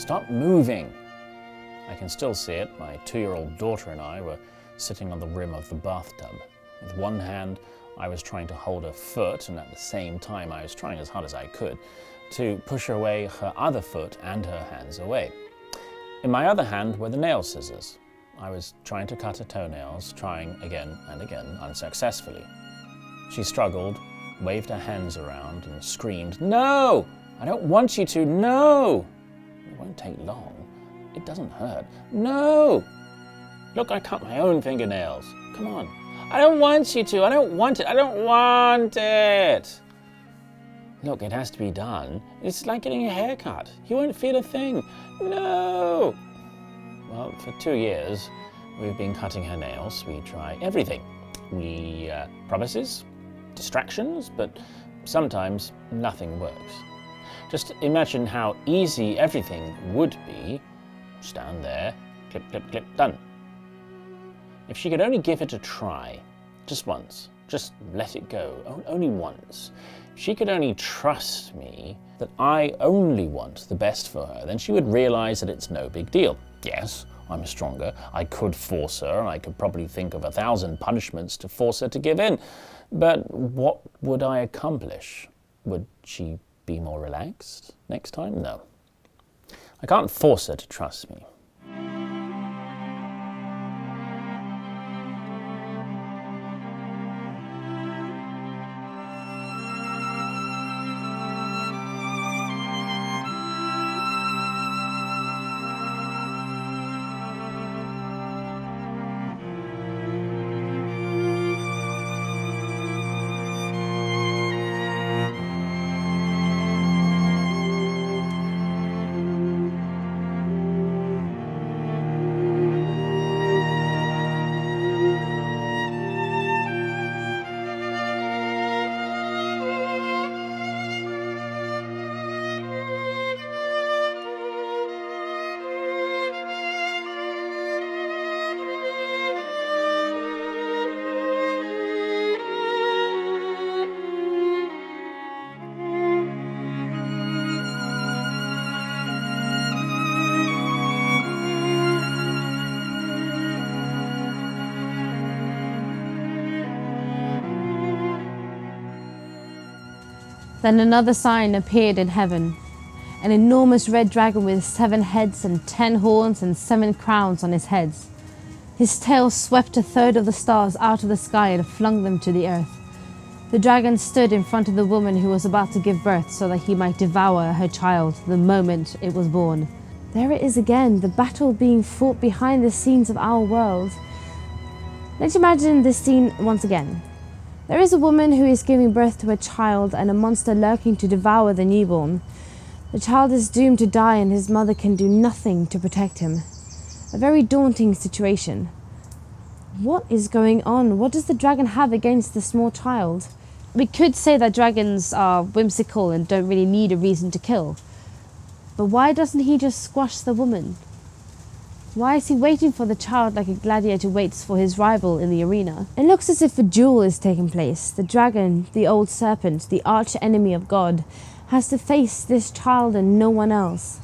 Stop moving! I can still see it. My 2-year-old daughter and I were sitting on the rim of the bathtub. With one hand, I was trying to hold her foot, and at the same time I was trying as hard as I could to push away her other foot and her hands away. In my other hand were the nail scissors. I was trying to cut her toenails, trying again and again, unsuccessfully. She struggled, waved her hands around, and screamed, "No! I don't want you to, no!" "It won't take long. It doesn't hurt. No! Look, I cut my own fingernails. Come on. I don't want you to. I don't want it. I don't want it. Look, it has to be done. It's like getting a haircut. You won't feel a thing. No! Well, for 2 years, we've been cutting her nails. We try everything. Promises, distractions, but sometimes nothing works. Just imagine how easy everything would be. Stand there, clip, clip, clip, done. If she could only give it a try, just once, just let it go, only once. If she could only trust me that I only want the best for her, then she would realize that it's no big deal. Yes, I'm stronger. I could force her, and I could probably think of 1,000 punishments to force her to give in. But what would I accomplish? Would she be more relaxed next time? No. I can't force her to trust me. Then another sign appeared in heaven, an enormous red dragon with 7 heads and 10 horns and 7 crowns on his heads. His tail swept 1/3 of the stars out of the sky and flung them to the earth. The dragon stood in front of the woman who was about to give birth so that he might devour her child the moment it was born. There it is again, the battle being fought behind the scenes of our world. Let's imagine this scene once again. There is a woman who is giving birth to a child and a monster lurking to devour the newborn. The child is doomed to die and his mother can do nothing to protect him. A very daunting situation. What is going on? What does the dragon have against the small child? We could say that dragons are whimsical and don't really need a reason to kill. But why doesn't he just squash the woman? Why is he waiting for the child like a gladiator waits for his rival in the arena? It looks as if a duel is taking place. The dragon, the old serpent, the arch enemy of God, has to face this child and no one else.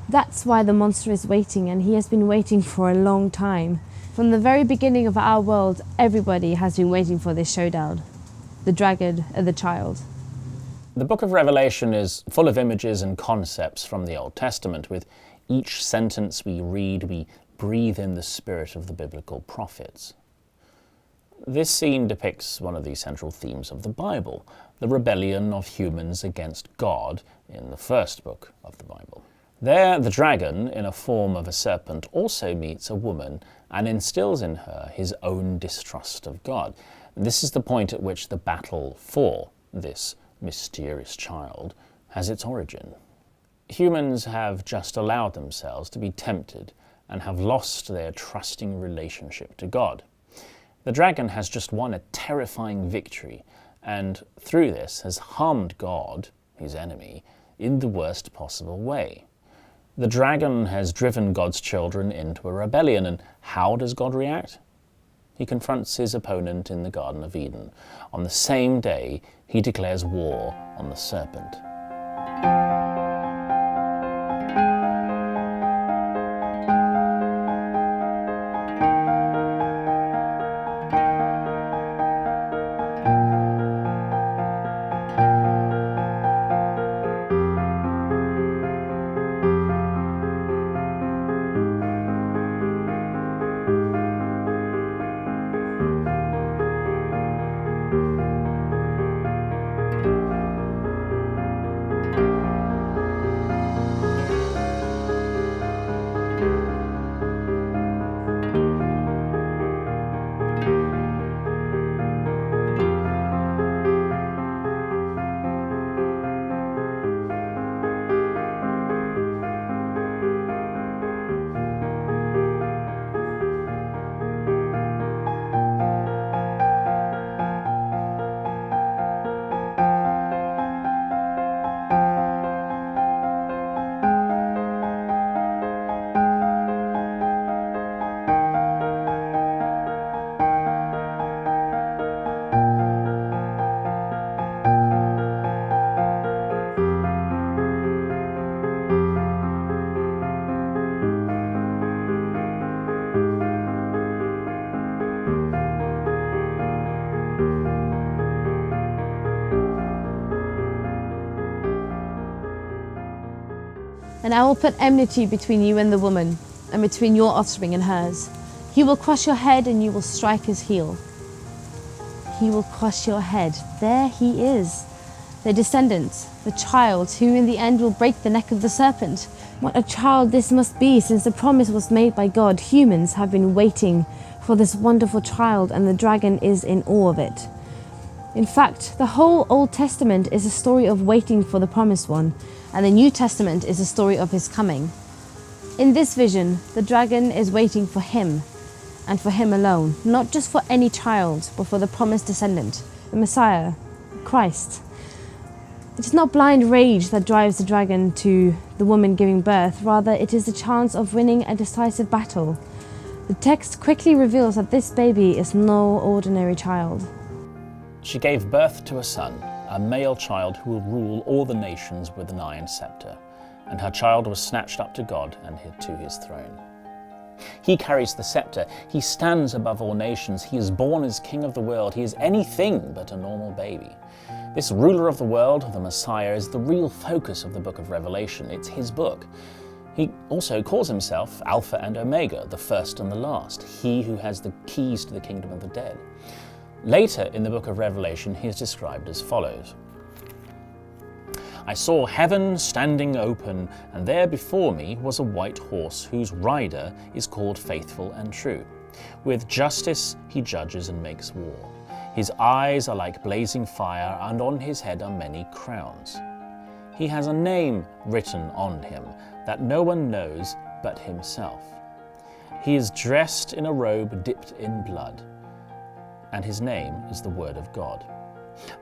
That's why the monster is waiting, and he has been waiting for a long time. From the very beginning of our world, everybody has been waiting for this showdown. The dragon and the child. The book of Revelation is full of images and concepts from the Old Testament. With each sentence we read, we breathe in the spirit of the biblical prophets. This scene depicts one of the central themes of the Bible, the rebellion of humans against God in the first book of the Bible. There, the dragon, in a form of a serpent, also meets a woman and instills in her his own distrust of God. This is the point at which the battle for this mysterious child has its origin. Humans have just allowed themselves to be tempted and have lost their trusting relationship to God. The dragon has just won a terrifying victory, and through this has harmed God, his enemy, in the worst possible way. The dragon has driven God's children into a rebellion, and how does God react? He confronts his opponent in the Garden of Eden. On the same day, he declares war on the serpent. And I will put enmity between you and the woman, and between your offspring and hers. He will crush your head and you will strike his heel. He will crush your head. There he is, the descendant, the child who in the end will break the neck of the serpent. What a child this must be, since the promise was made by God. Humans have been waiting for this wonderful child, and the dragon is in awe of it. In fact, the whole Old Testament is a story of waiting for the promised one, and the New Testament is a story of his coming. In this vision, the dragon is waiting for him, and for him alone, not just for any child, but for the promised descendant, the Messiah, Christ. It is not blind rage that drives the dragon to the woman giving birth, rather it is the chance of winning a decisive battle. The text quickly reveals that this baby is no ordinary child. She gave birth to a son, a male child who will rule all the nations with an iron scepter, and her child was snatched up to God and to his throne. He carries the scepter, he stands above all nations, he is born as King of the world, he is anything but a normal baby. This ruler of the world, the Messiah, is the real focus of the book of Revelation. It's his book. He also calls himself Alpha and Omega, the first and the last, he who has the keys to the kingdom of the dead. Later in the book of Revelation, he is described as follows. I saw heaven standing open, and there before me was a white horse whose rider is called Faithful and True. With justice he judges and makes war. His eyes are like blazing fire, and on his head are many crowns. He has a name written on him that no one knows but himself. He is dressed in a robe dipped in blood, and his name is the Word of God.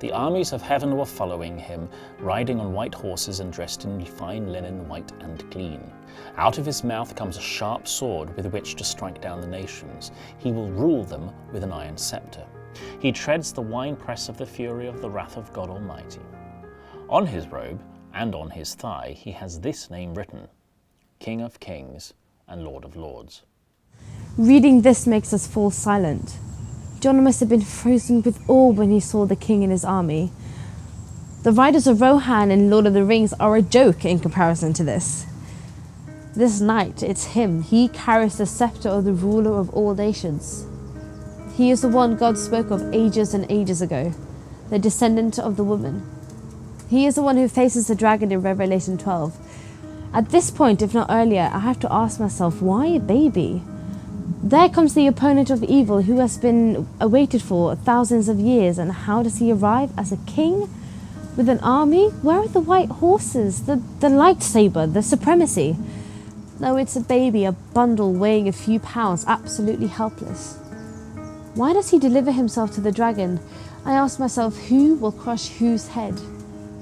The armies of heaven were following him, riding on white horses and dressed in fine linen, white and clean. Out of his mouth comes a sharp sword with which to strike down the nations. He will rule them with an iron scepter. He treads the winepress of the fury of the wrath of God Almighty. On his robe and on his thigh he has this name written, King of Kings and Lord of Lords. Reading this makes us fall silent. John must have been frozen with awe when he saw the king and his army. The riders of Rohan in Lord of the Rings are a joke in comparison to this. This knight, it's him. He carries the scepter of the ruler of all nations. He is the one God spoke of ages and ages ago, the descendant of the woman. He is the one who faces the dragon in Revelation 12. At this point, if not earlier, I have to ask myself, why a baby? There comes the opponent of evil who has been awaited for thousands of years, and how does he arrive as a king? With an army? Where are the white horses, the lightsaber, the supremacy? No, it's a baby, a bundle weighing a few pounds, absolutely helpless. Why does he deliver himself to the dragon? I ask myself, who will crush whose head?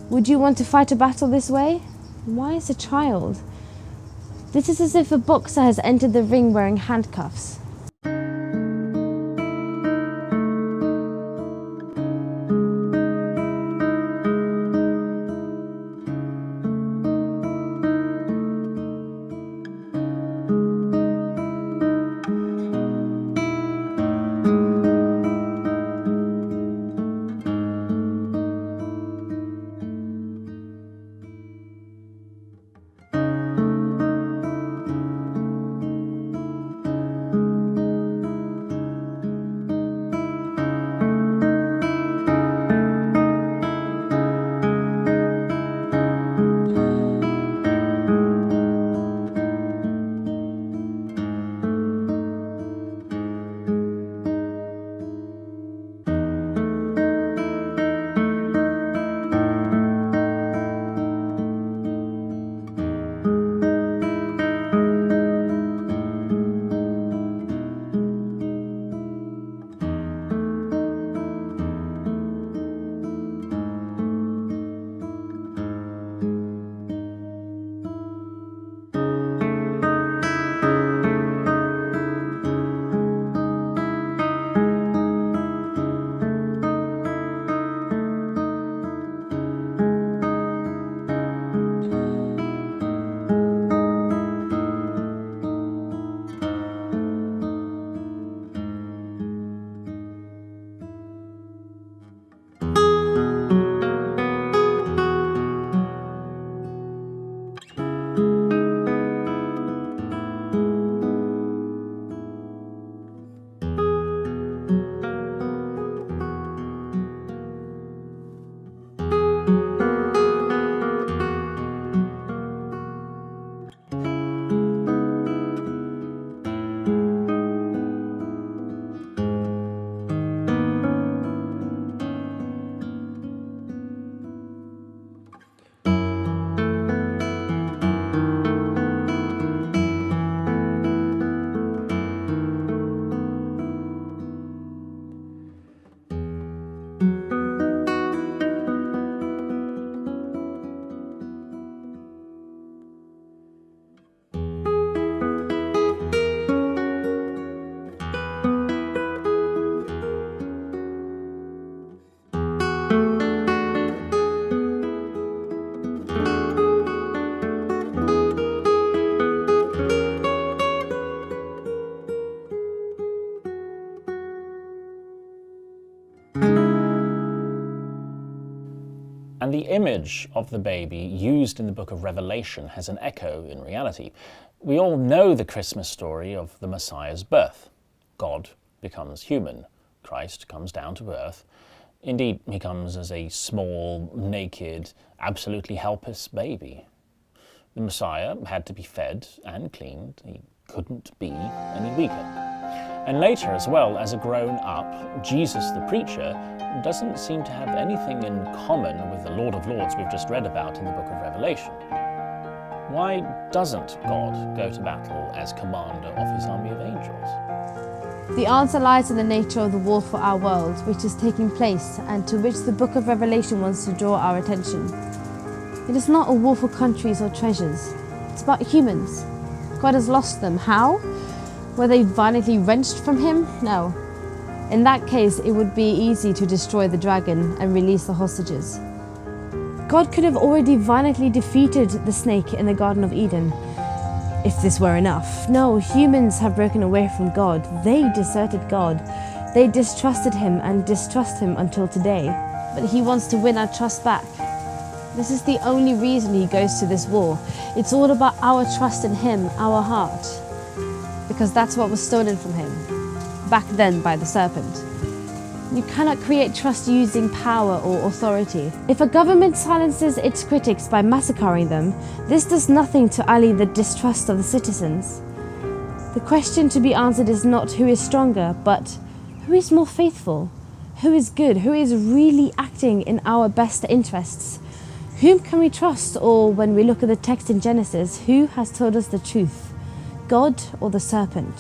Would you want to fight a battle this way? Why is a child? This is as if a boxer has entered the ring wearing handcuffs. image of the baby used in the book of Revelation has an echo in reality. We all know the Christmas story of the Messiah's birth. God becomes human. Christ comes down to earth. Indeed, he comes as a small, naked, absolutely helpless baby. The Messiah had to be fed and cleaned. He couldn't be any weaker. And later, as well, as a grown-up, Jesus the preacher doesn't seem to have anything in common with the Lord of Lords we've just read about in the book of Revelation. Why doesn't God go to battle as commander of his army of angels? The answer lies in the nature of the war for our world, which is taking place and to which the book of Revelation wants to draw our attention. It is not a war for countries or treasures. It's about humans. God has lost them. How? Were they violently wrenched from him? No. In that case, it would be easy to destroy the dragon and release the hostages. God could have already violently defeated the snake in the Garden of Eden, if this were enough. No, humans have broken away from God. They deserted God. They distrusted him and distrust him until today. But he wants to win our trust back. This is the only reason he goes to this war. It's all about our trust in him, our heart. Because that's what was stolen from him, back then by the serpent. You cannot create trust using power or authority. If a government silences its critics by massacring them, this does nothing to allay the distrust of the citizens. The question to be answered is not who is stronger, but who is more faithful, who is good, who is really acting in our best interests. Whom can we trust? Or when we look at the text in Genesis, who has told us the truth? God or the serpent?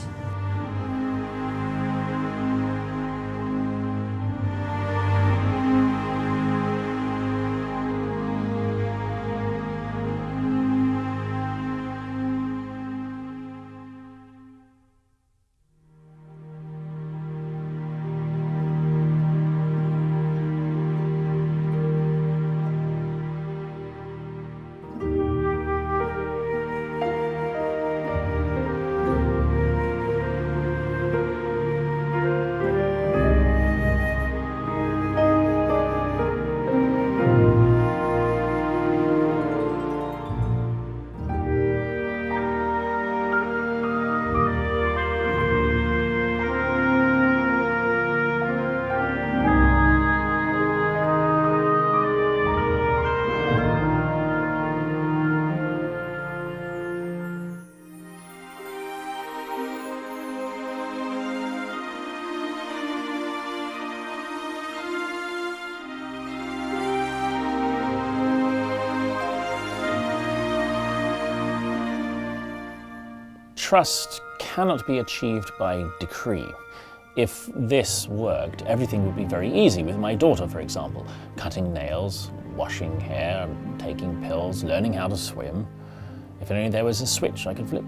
Trust cannot be achieved by decree. If this worked, everything would be very easy with my daughter, for example. Cutting nails, washing hair, taking pills, learning how to swim. If only there was a switch I could flip.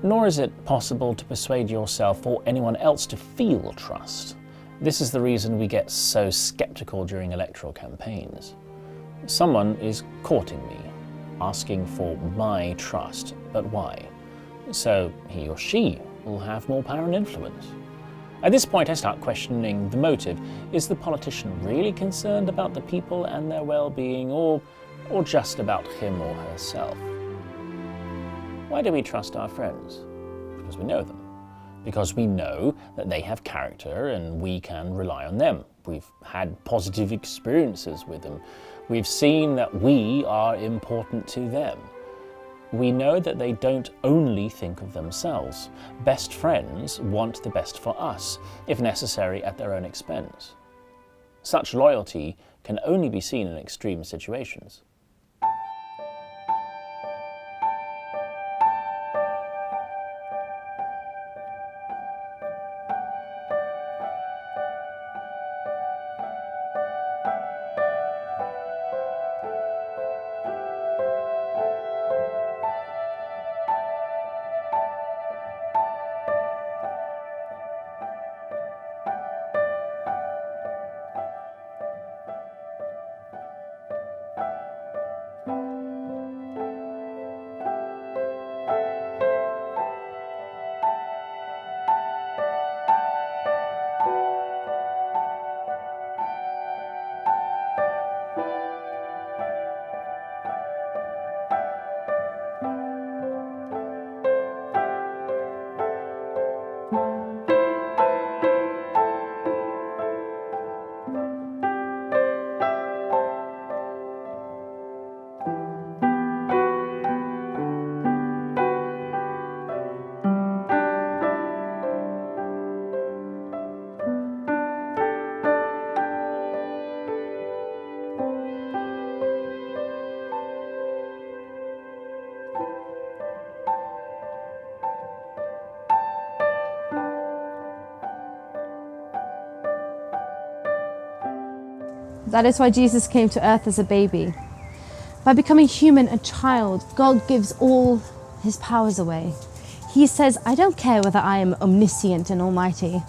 Nor is it possible to persuade yourself or anyone else to feel trust. This is the reason we get so skeptical during electoral campaigns. Someone is courting me, asking for my trust, but why? So he or she will have more power and influence. At this point, I start questioning the motive. Is the politician really concerned about the people and their well-being, or just about him or herself? Why do we trust our friends? Because we know them. Because we know that they have character and we can rely on them. We've had positive experiences with them. We've seen that we are important to them. We know that they don't only think of themselves. Best friends want the best for us, if necessary at their own expense. Such loyalty can only be seen in extreme situations. That is why Jesus came to earth as a baby. By becoming human, a child, God gives all his powers away. He says, I don't care whether I am omniscient and almighty.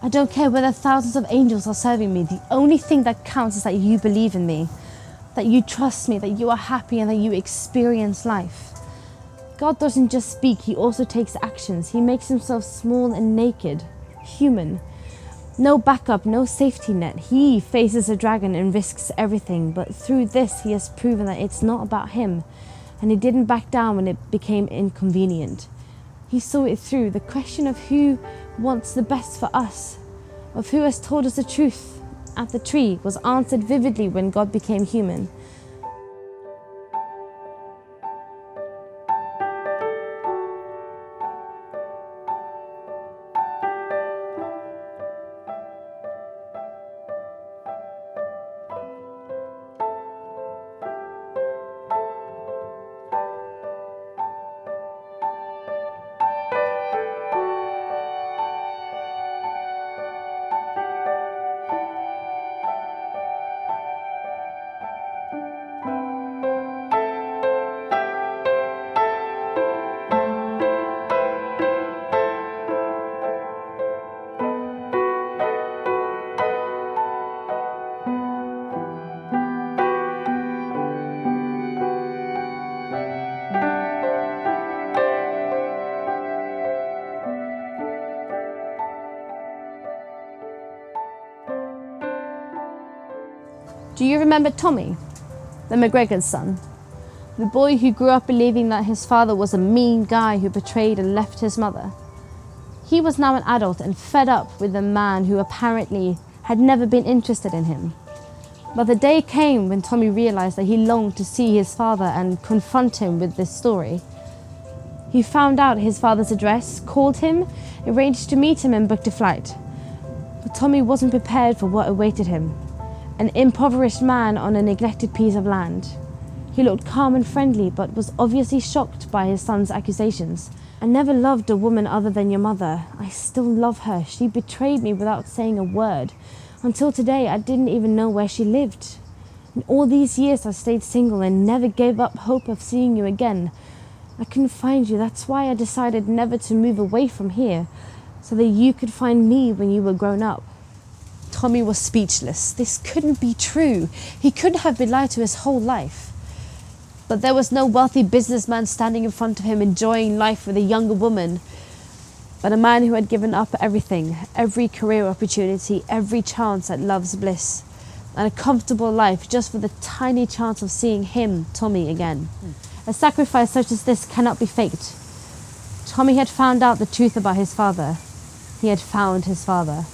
I don't care whether thousands of angels are serving me. The only thing that counts is that you believe in me, that you trust me, that you are happy, and that you experience life. God doesn't just speak, he also takes actions. He makes himself small and naked, human. No backup, no safety net. He faces a dragon and risks everything, but through this he has proven that it's not about him, and he didn't back down when it became inconvenient. He saw it through. The question of who wants the best for us, of who has told us the truth at the tree, was answered vividly when God became human. Do you remember Tommy, the McGregor's son? The boy who grew up believing that his father was a mean guy who betrayed and left his mother. He was now an adult and fed up with a man who apparently had never been interested in him. But the day came when Tommy realized that he longed to see his father and confront him with this story. He found out his father's address, called him, arranged to meet him and booked a flight. But Tommy wasn't prepared for what awaited him. An impoverished man on a neglected piece of land. He looked calm and friendly, but was obviously shocked by his son's accusations. I never loved a woman other than your mother. I still love her. She betrayed me without saying a word. Until today, I didn't even know where she lived. In all these years, I stayed single and never gave up hope of seeing you again. I couldn't find you. That's why I decided never to move away from here, so that you could find me when you were grown up. Tommy was speechless. This couldn't be true. He couldn't have been lied to his whole life. But there was no wealthy businessman standing in front of him enjoying life with a younger woman, but a man who had given up everything, every career opportunity, every chance at love's bliss, and a comfortable life just for the tiny chance of seeing him, Tommy, again. A sacrifice such as this cannot be faked. Tommy had found out the truth about his father. He had found his father.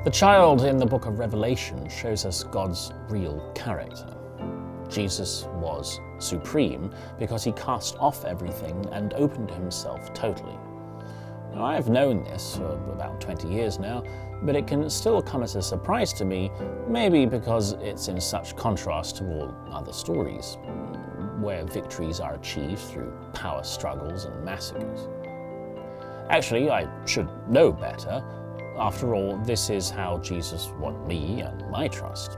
The child in the book of Revelation shows us God's real character. Jesus was supreme because he cast off everything and opened himself totally. Now, I've known this for about 20 years now, but it can still come as a surprise to me, maybe because it's in such contrast to all other stories, where victories are achieved through power struggles and massacres. Actually, I should know better. After all, this is how Jesus won me and my trust.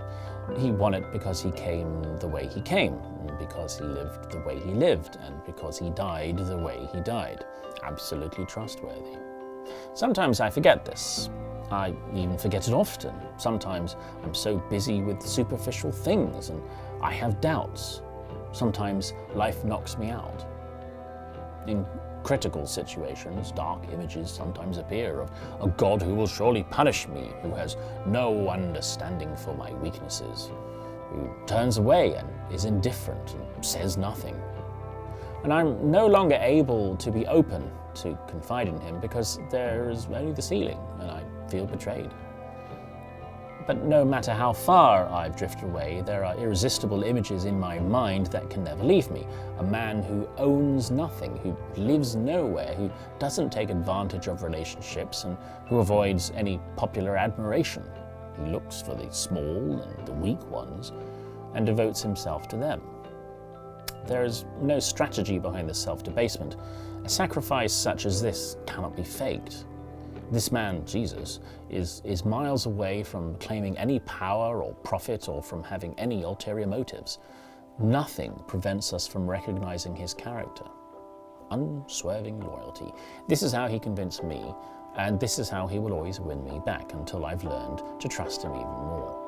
He won it because he came the way he came, because he lived the way he lived, and because he died the way he died. Absolutely trustworthy. Sometimes I forget this. I even forget it often. Sometimes I'm so busy with superficial things and I have doubts. Sometimes life knocks me out. In critical situations, dark images sometimes appear of a God who will surely punish me, who has no understanding for my weaknesses, who turns away and is indifferent and says nothing. And I'm no longer able to be open to confide in him because there is only the ceiling and I feel betrayed. But no matter how far I've drifted away, there are irresistible images in my mind that can never leave me. A man who owns nothing, who lives nowhere, who doesn't take advantage of relationships, and who avoids any popular admiration. He looks for the small and the weak ones and devotes himself to them. There is no strategy behind the self-debasement. A sacrifice such as this cannot be faked. This man, Jesus, is miles away from claiming any power or profit or from having any ulterior motives. Nothing prevents us from recognizing his character. Unswerving loyalty. This is how he convinced me, and this is how he will always win me back until I've learned to trust him even more.